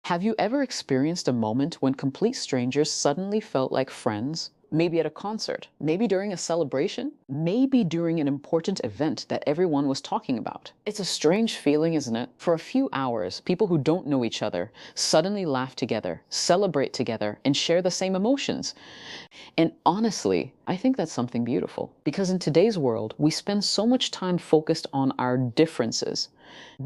Have you ever experienced a moment when complete strangers suddenly felt like friends? Maybe at a concert, maybe during a celebration, maybe during an important event that everyone was talking about. It's a strange feeling, isn't it? For a few hours, people who don't know each other suddenly laugh together, celebrate together, and share the same emotions. And honestly, I think that's something beautiful. Because in today's world, we spend so much time focused on our differences.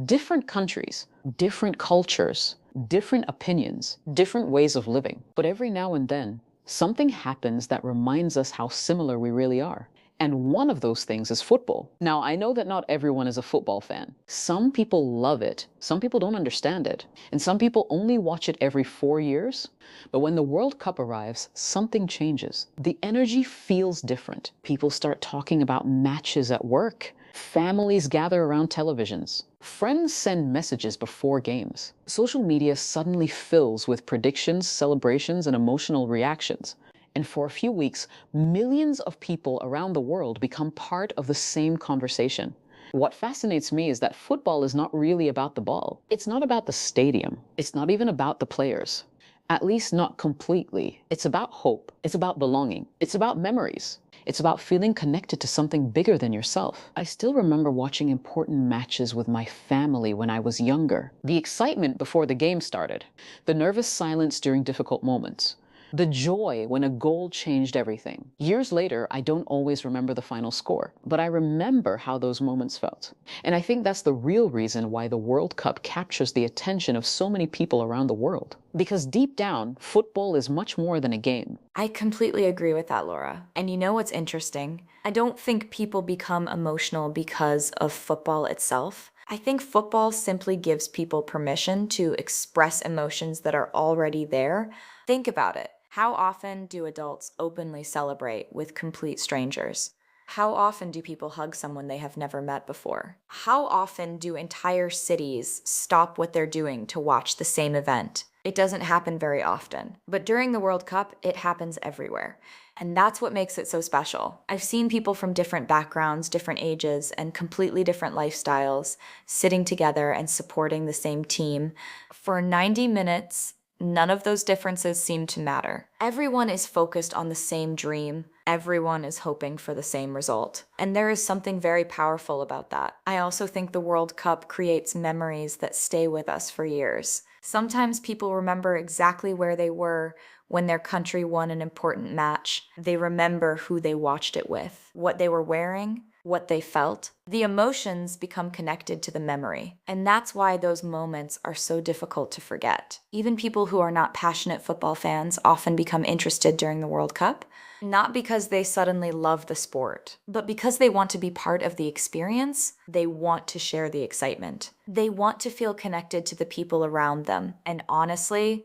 Different countries, different cultures, different opinions, different ways of living. But every now and then, something happens that reminds us how similar we really are. And one of those things is football. Now, I know that not everyone is a football fan. Some people love it, some people don't understand it, and some people only watch it every 4 years. But when the World Cup arrives, something changes. The energy feels different. People start talking about matches at work. Families gather around televisions. Friends send messages before games. Social media suddenly fills with predictions, celebrations, and emotional reactions. And for a few weeks, millions of people around the world become part of the same conversation. What fascinates me is that football is not really about the ball. It's not about the stadium. It's not even about the players. At least not completely. It's about hope. It's about belonging. It's about memories. It's about feeling connected to something bigger than yourself. I still remember watching important matches with my family when I was younger. The excitement before the game started. The nervous silence during difficult moments. The joy when a goal changed everything. Years later, I don't always remember the final score, but I remember how those moments felt. And I think that's the real reason why the World Cup captures the attention of so many people around the world. Because deep down, football is much more than a game. I completely agree with that, Laura. And you know what's interesting? I don't think people become emotional because of football itself. I think football simply gives people permission to express emotions that are already there. Think about it. How often do adults openly celebrate with complete strangers? How often do people hug someone they have never met before? How often do entire cities stop what they're doing to watch the same event? It doesn't happen very often, but during the World Cup, it happens everywhere. And that's what makes it so special. I've seen people from different backgrounds, different ages, and completely different lifestyles sitting together and supporting the same team. For 90 minutes, none of those differences seem to matter. Everyone is focused on the same dream. Everyone is hoping for the same result. And there is something very powerful about that. I also think the World Cup creates memories that stay with us for years. Sometimes people remember exactly where they were when their country won an important match. They remember who they watched it with, what they were wearing, what they felt. The emotions become connected to the memory. And that's why those moments are so difficult to forget. Even people who are not passionate football fans often become interested during the World Cup, not because they suddenly love the sport, but because they want to be part of the experience. They want to share the excitement. They want to feel connected to the people around them. And honestly,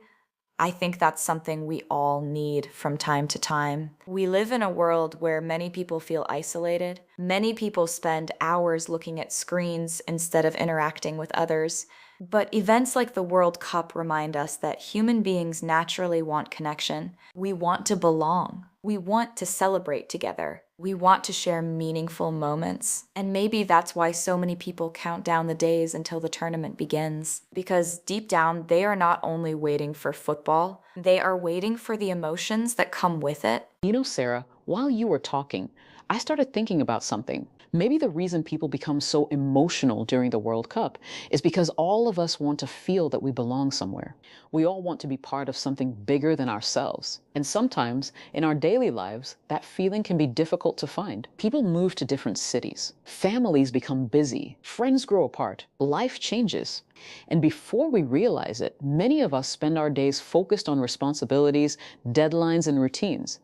I think that's something we all need from time to time. We live in a world where many people feel isolated. Many people spend hours looking at screens instead of interacting with others. But events like the World Cup remind us that human beings naturally want connection. We want to belong. We want to celebrate together. We want to share meaningful moments. And maybe that's why so many people count down the days until the tournament begins. Because deep down, they are not only waiting for football, they are waiting for the emotions that come with it. You know, Sarah, while you were talking, I started thinking about something. Maybe the reason people become so emotional during the World Cup is because all of us want to feel that we belong somewhere. We all want to be part of something bigger than ourselves. And sometimes, in our daily lives, that feeling can be difficult to find. People move to different cities. Families become busy. Friends grow apart. Life changes. And before we realize it, many of us spend our days focused on responsibilities, deadlines, and routines.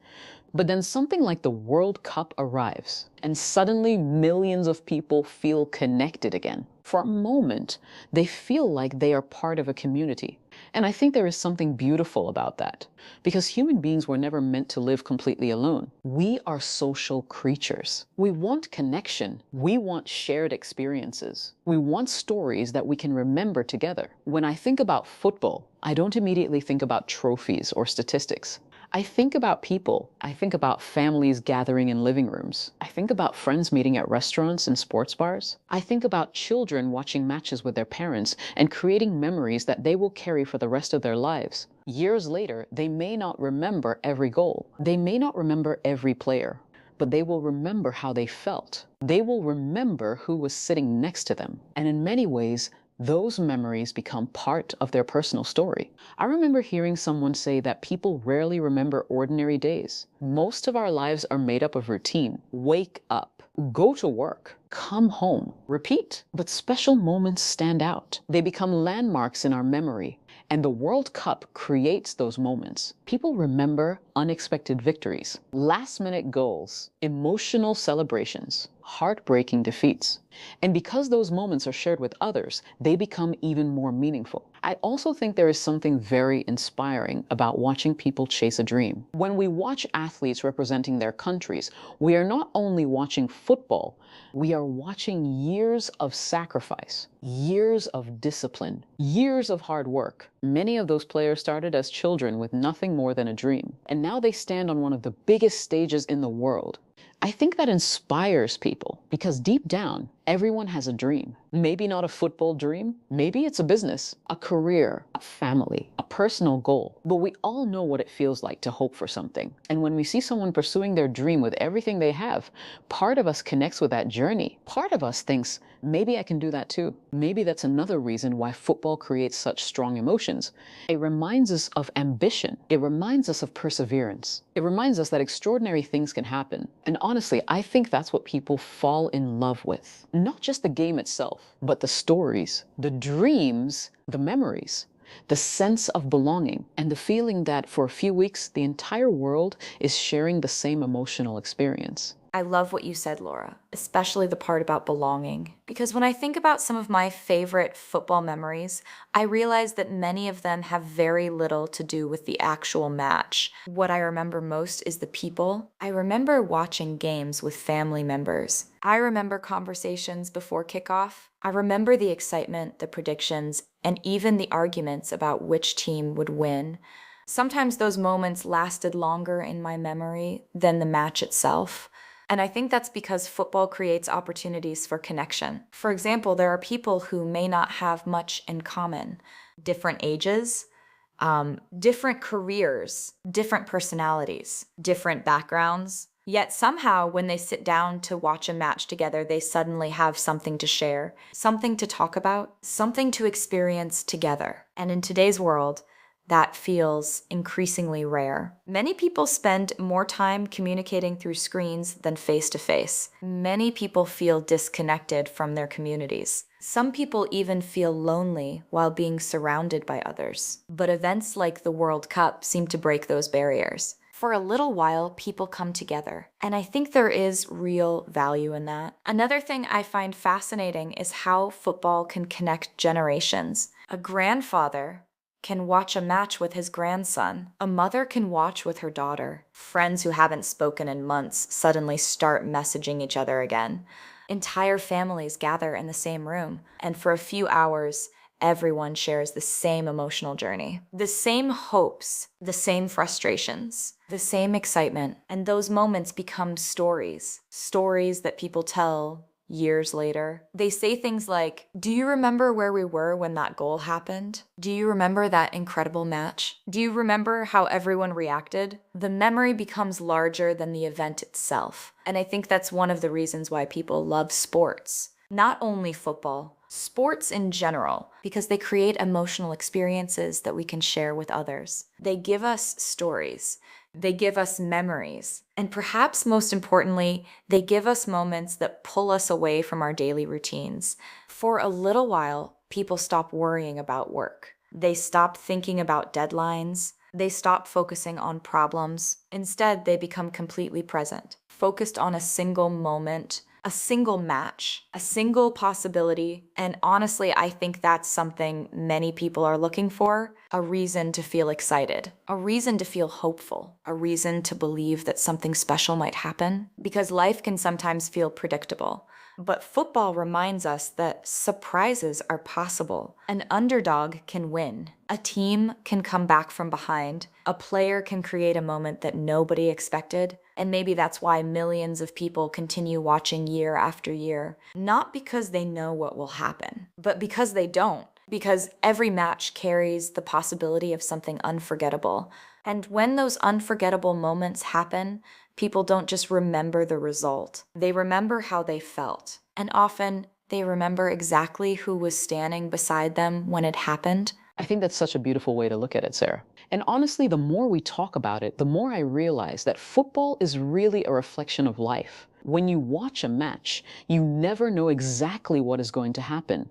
But then something like the World Cup arrives, and suddenly millions of people feel connected again. For a moment, they feel like they are part of a community. And I think there is something beautiful about that, because human beings were never meant to live completely alone. We are social creatures. We want connection. We want shared experiences. We want stories that we can remember together. When I think about football, I don't immediately think about trophies or statistics. I think about people. I think about families gathering in living rooms. I think about friends meeting at restaurants and sports bars. I think about children watching matches with their parents and creating memories that they will carry for the rest of their lives. Years later, they may not remember every goal. They may not remember every player, but they will remember how they felt. They will remember who was sitting next to them. And in many ways, those memories become part of their personal story. I remember hearing someone say that people rarely remember ordinary days. Most of our lives are made up of routine. Wake up, go to work, come home, repeat. But special moments stand out. They become landmarks in our memory. And the World Cup creates those moments. People remember unexpected victories, last-minute goals, emotional celebrations, heartbreaking defeats. And because those moments are shared with others, they become even more meaningful. I also think there is something very inspiring about watching people chase a dream. When we watch athletes representing their countries, we are not only watching football, we are watching years of sacrifice, years of discipline, years of hard work. Many of those players started as children with nothing more than a dream, and now they stand on one of the biggest stages in the world. I think that inspires people because deep down, everyone has a dream. Maybe not a football dream, maybe it's a business, a career, a family, a personal goal. But we all know what it feels like to hope for something. And when we see someone pursuing their dream with everything they have, part of us connects with that journey. Part of us thinks, maybe I can do that too. Maybe that's another reason why football creates such strong emotions. It reminds us of ambition. It reminds us of perseverance. It reminds us that extraordinary things can happen. And honestly, I think that's what people fall in love with. Not just the game itself, but the stories, the dreams, the memories, the sense of belonging, and the feeling that for a few weeks, the entire world is sharing the same emotional experience. I love what you said, Laura, especially the part about belonging. Because when I think about some of my favorite football memories, I realize that many of them have very little to do with the actual match. What I remember most is the people. I remember watching games with family members. I remember conversations before kickoff. I remember the excitement, the predictions, and even the arguments about which team would win. Sometimes those moments lasted longer in my memory than the match itself. And I think that's because football creates opportunities for connection. For example, there are people who may not have much in common. Different ages, different careers, different personalities, different backgrounds. Yet somehow, when they sit down to watch a match together, they suddenly have something to share, something to talk about, something to experience together. And in today's world, that feels increasingly rare. Many people spend more time communicating through screens than face to face. Many people feel disconnected from their communities. Some people even feel lonely while being surrounded by others. But events like the World Cup seem to break those barriers. For a little while, people come together, and I think there is real value in that. Another thing I find fascinating is how football can connect generations. A grandfather can watch a match with his grandson. A mother can watch with her daughter. Friends who haven't spoken in months suddenly start messaging each other again. Entire families gather in the same room, and for a few hours, everyone shares the same emotional journey. The same hopes, the same frustrations, the same excitement, and those moments become stories. Stories that people tell years later. They say things like, "Do you remember where we were when that goal happened? Do you remember that incredible match? Do you remember how everyone reacted?" The memory becomes larger than the event itself. And I think that's one of the reasons why people love sports. Not only football, sports in general, because they create emotional experiences that we can share with others. They give us stories. They give us memories. And perhaps most importantly, they give us moments that pull us away from our daily routines. For a little while, people stop worrying about work. They stop thinking about deadlines. They stop focusing on problems. Instead, they become completely present, focused on a single moment, a single match, a single possibility. And honestly, I think that's something many people are looking for, a reason to feel excited, a reason to feel hopeful, a reason to believe that something special might happen. Because life can sometimes feel predictable. But football reminds us that surprises are possible. An underdog can win. A team can come back from behind. A player can create a moment that nobody expected. And maybe that's why millions of people continue watching year after year. Not because they know what will happen, but because they don't. Because every match carries the possibility of something unforgettable. And when those unforgettable moments happen, people don't just remember the result. They remember how they felt. And often, they remember exactly who was standing beside them when it happened. I think that's such a beautiful way to look at it, Sarah. And honestly, the more we talk about it, the more I realize that football is really a reflection of life. When you watch a match, you never know exactly what is going to happen.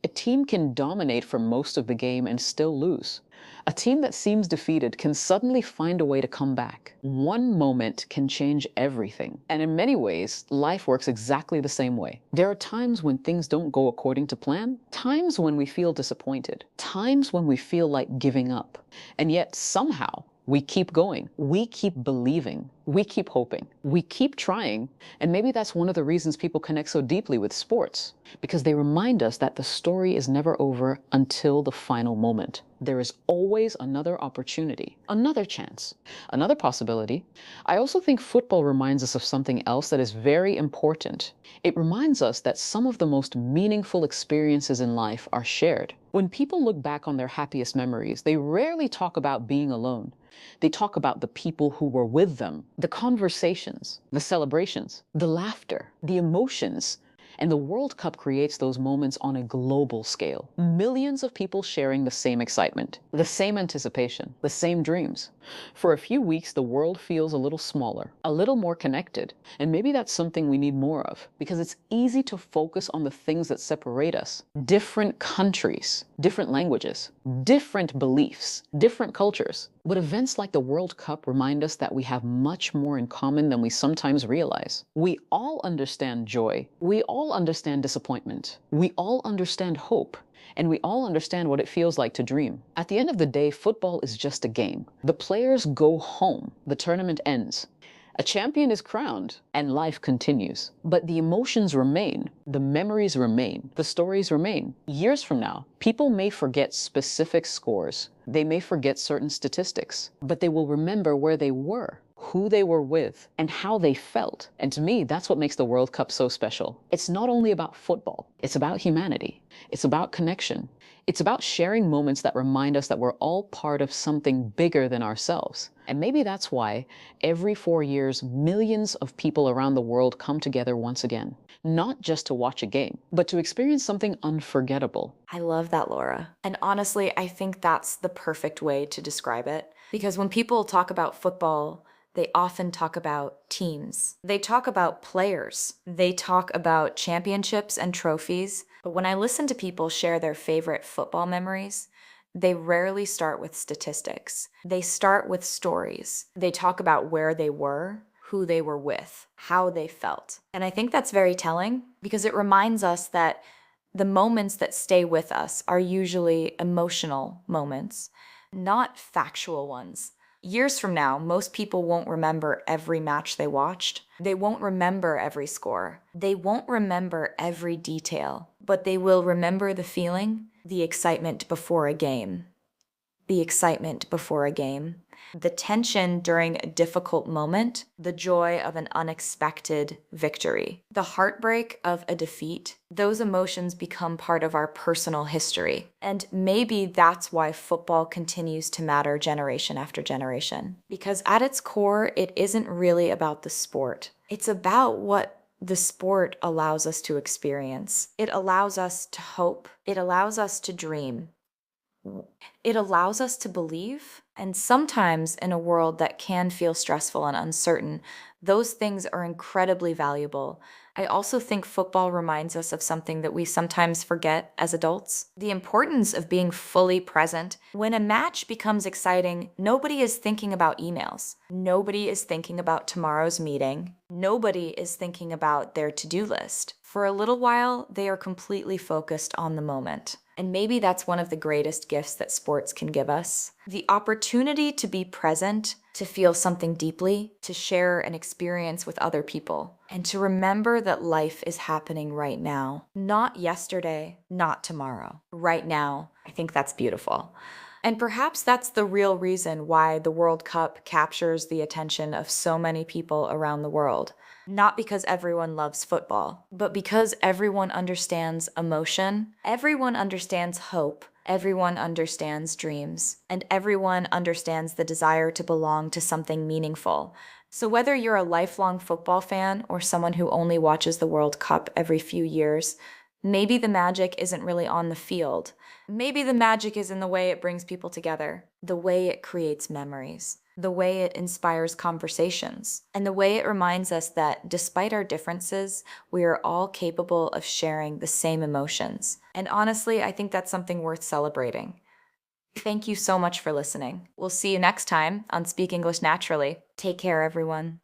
A team can dominate for most of the game and still lose. A team that seems defeated can suddenly find a way to come back. One moment can change everything. And in many ways, life works exactly the same way. There are times when things don't go according to plan, times when we feel disappointed, times when we feel like giving up. And yet somehow, we keep going. We keep believing. We keep hoping. We keep trying. And maybe that's one of the reasons people connect so deeply with sports, because they remind us that the story is never over until the final moment. There is always another opportunity, another chance, another possibility. I also think football reminds us of something else that is very important. It reminds us that some of the most meaningful experiences in life are shared. When people look back on their happiest memories, they rarely talk about being alone. They talk about the people who were with them, the conversations, the celebrations, the laughter, the emotions. And the World Cup creates those moments on a global scale. Millions of people sharing the same excitement, the same anticipation, the same dreams. For a few weeks, the world feels a little smaller, a little more connected. And maybe that's something we need more of, because it's easy to focus on the things that separate us. Different countries, different languages, different beliefs, different cultures. But events like the World Cup remind us that we have much more in common than we sometimes realize. We all understand joy. We all understand disappointment. We all understand hope. And we all understand what it feels like to dream. At the end of the day, football is just a game. The players go home. The tournament ends. A champion is crowned, and life continues. But the emotions remain, the memories remain, the stories remain. Years from now, people may forget specific scores. They may forget certain statistics, but they will remember where they were, who they were with, and how they felt. And to me, that's what makes the World Cup so special. It's not only about football, it's about humanity. It's about connection. It's about sharing moments that remind us that we're all part of something bigger than ourselves. And maybe that's why every 4 years, millions of people around the world come together once again, not just to watch a game, but to experience something unforgettable. I love that, Laura. And honestly, I think that's the perfect way to describe it. Because when people talk about football, they often talk about teams. They talk about players. They talk about championships and trophies. But when I listen to people share their favorite football memories, they rarely start with statistics. They start with stories. They talk about where they were, who they were with, how they felt. And I think that's very telling because it reminds us that the moments that stay with us are usually emotional moments, not factual ones. Years from now, most people won't remember every match they watched. They won't remember every score. They won't remember every detail, but they will remember the feeling, the excitement before a game. The excitement before a game, the tension during a difficult moment, the joy of an unexpected victory, the heartbreak of a defeat. Those emotions become part of our personal history. And maybe that's why football continues to matter generation after generation. Because at its core, it isn't really about the sport. It's about what the sport allows us to experience. It allows us to hope. It allows us to dream. It allows us to believe, and sometimes in a world that can feel stressful and uncertain, those things are incredibly valuable. I also think football reminds us of something that we sometimes forget as adults, the importance of being fully present. When a match becomes exciting, nobody is thinking about emails. Nobody is thinking about tomorrow's meeting. Nobody is thinking about their to-do list. For a little while, they are completely focused on the moment. And maybe that's one of the greatest gifts that sports can give us. The opportunity to be present, to feel something deeply, to share an experience with other people, and to remember that life is happening right now. Not yesterday, not tomorrow. Right now. I think that's beautiful. And perhaps that's the real reason why the World Cup captures the attention of so many people around the world. Not because everyone loves football, but because everyone understands emotion, everyone understands hope, everyone understands dreams, and everyone understands the desire to belong to something meaningful. So whether you're a lifelong football fan or someone who only watches the World Cup every few years, maybe the magic isn't really on the field. Maybe the magic is in the way it brings people together, the way it creates memories, the way it inspires conversations, and the way it reminds us that despite our differences, we are all capable of sharing the same emotions. And honestly, I think that's something worth celebrating. Thank you so much for listening. We'll see you next time on Speak English Naturally. Take care, everyone.